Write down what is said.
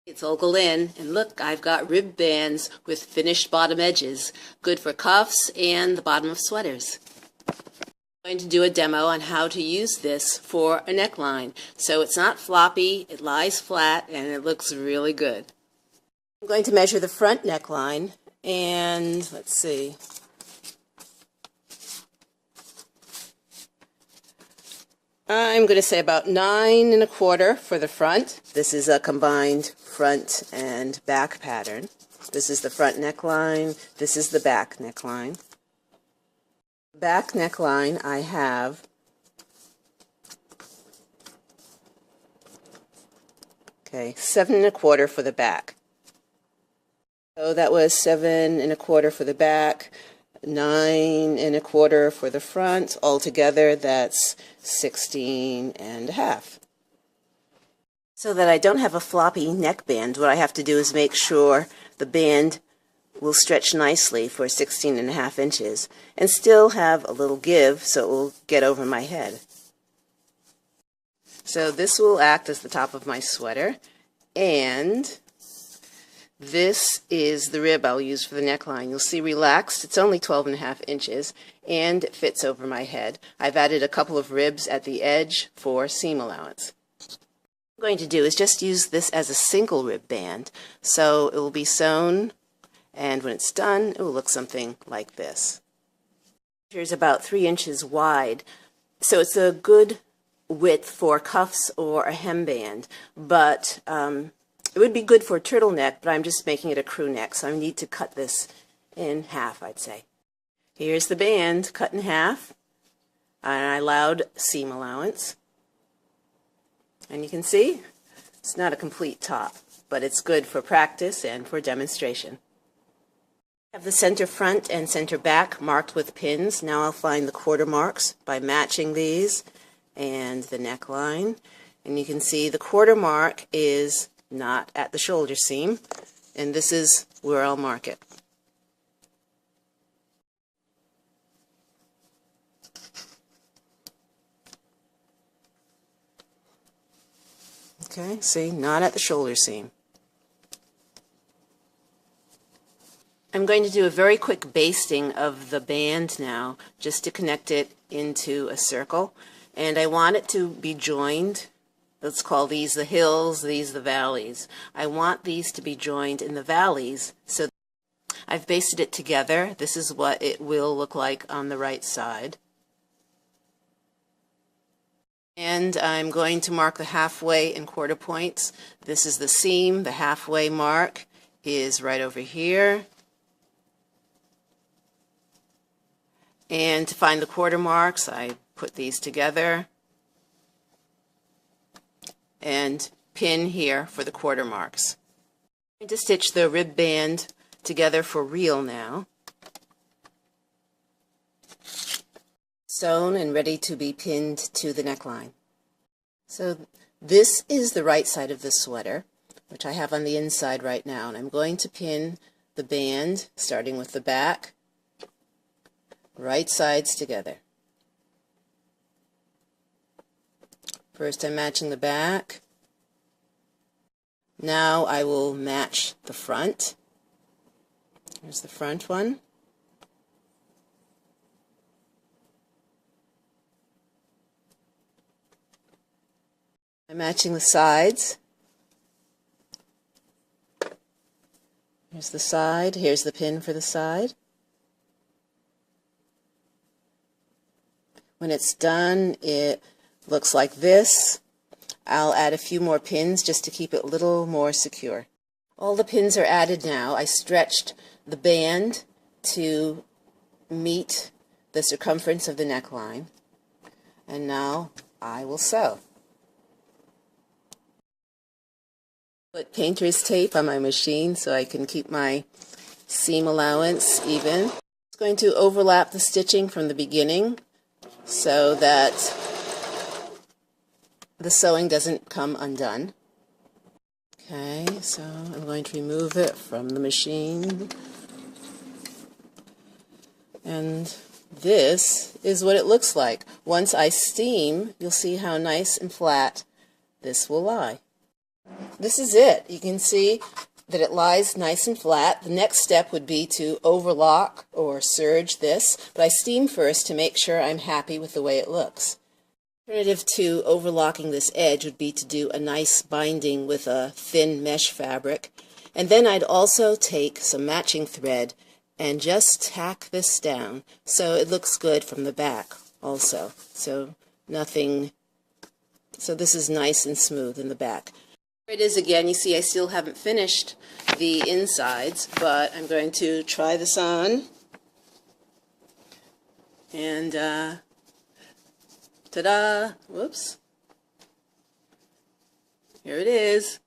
It's all glued in, and look, I've got rib bands with finished bottom edges, good for cuffs and the bottom of sweaters. I'm going to do a demo on how to use this for a neckline. So it's not floppy, it lies flat, and it looks really good. I'm going to measure the front neckline, and let's see. I'm going to say about 9 1/4 for the front. This is a combined front and back pattern. This is the front neckline. This is the back neckline. Back neckline I have okay 7 1/4 for the back. So that was 7 1/4 for the back, 9 1/4 for the front. Altogether, that's 16 1/2. So that I don't have a floppy neckband, what I have to do is make sure the band will stretch nicely for 16 1/2 inches and still have a little give so it will get over my head. So this will act as the top of my sweater, and this is the rib I'll use for the neckline. You'll see relaxed. It's only 12 1/2 inches, and it fits over my head. I've added a couple of ribs at the edge for seam allowance. What I'm going to do is just use this as a single rib band, so it will be sewn, and when it's done, it will look something like this. Here's about 3 inches wide, so it's a good width for cuffs or a hemband, but it would be good for a turtleneck, but I'm just making it a crew neck, so I need to cut this in half, I'd say. Here's the band cut in half, and I allowed seam allowance. And you can see it's not a complete top, but it's good for practice and for demonstration. I have the center front and center back marked with pins. Now I'll find the quarter marks by matching these and the neckline. And you can see the quarter mark is not at the shoulder seam, and this is where I'll mark it. Okay, see, not at the shoulder seam. I'm going to do a very quick basting of the band now, just to connect it into a circle, and I want it to be joined. Let's call these the hills, these the valleys. I want these to be joined in the valleys, so I've basted it together. This is what it will look like on the right side. And I'm going to mark the halfway and quarter points. This is the seam. The halfway mark is right over here. And to find the quarter marks, I put these together and pin here for the quarter marks. I'm going to stitch the rib band together for real now. Sewn and ready to be pinned to the neckline. So this is the right side of the sweater, which I have on the inside right now, and I'm going to pin the band starting with the back, right sides together. First I'm matching the back. Now I will match the front. Here's the front one. I'm matching the sides. Here's the side. Here's the pin for the side. When it's done, it looks like this. I'll add a few more pins just to keep it a little more secure. All the pins are added now. I stretched the band to meet the circumference of the neckline, and now I will sew. Put painter's tape on my machine so I can keep my seam allowance even. I'm going to overlap the stitching from the beginning so that the sewing doesn't come undone. Okay, so I'm going to remove it from the machine. And this is what it looks like. Once I steam, you'll see how nice and flat this will lie. This is it. You can see that it lies nice and flat. The next step would be to overlock or serge this, but I steam first to make sure I'm happy with the way it looks. Alternative to overlocking this edge would be to do a nice binding with a thin mesh fabric, and then I'd also take some matching thread and just tack this down so it looks good from the back also. So this is nice and smooth in the back. Here it is again. You see I still haven't finished the insides, but I'm going to try this on. And ta-da! Whoops. Here it is.